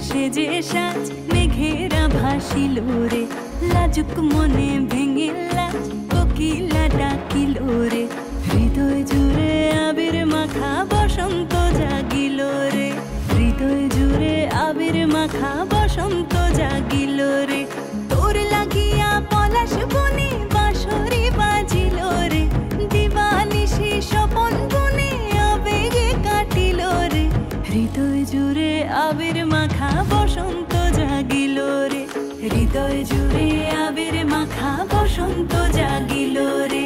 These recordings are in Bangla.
সেজে সাজ মেঘেরা ভাসিল রে, লাজুক মনে ভেঙে লাজ কোকিলা ডাকিল রে। হৃদয় জুড়ে আবির মাখা বসন্ত জাগিল রে, হৃদয় জুড়ে আবির মাখা বসন্ত জাগিল রে। তোর লাগিয়া পলাশ বনে বাঁশরি বাজিল রে, দিবানিশি স্বপন বনে আবেগে কাটিল রে। হৃদয় জুড়ে আবির মাখা বসন্ত জাগিল রে, হৃদয় জুড়ে আবির মাখা বসন্ত জাগিল রে।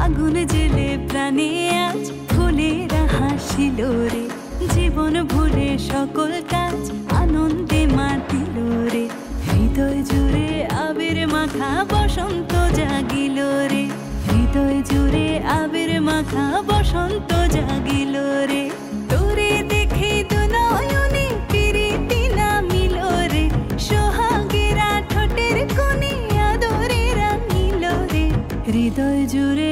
আগুন জেলে প্রাণে আজ ফুলেরা হাসিল রে, জীবন ভুলে সকল কাজ আনন্দে মাতিল রে। হৃদয় জুড়ে আবির মাখা বসন্ত জাগিল রে, হৃদয় জুড়ে আবির মাখা বসন্ত জাগিল রে। তোরে দেখে দু নয়নে প্রীতি নামিল রে, সোহাগেরা ঠোঁটের কোণে আদরে রাঙিল রে। হৃদয় জুড়ে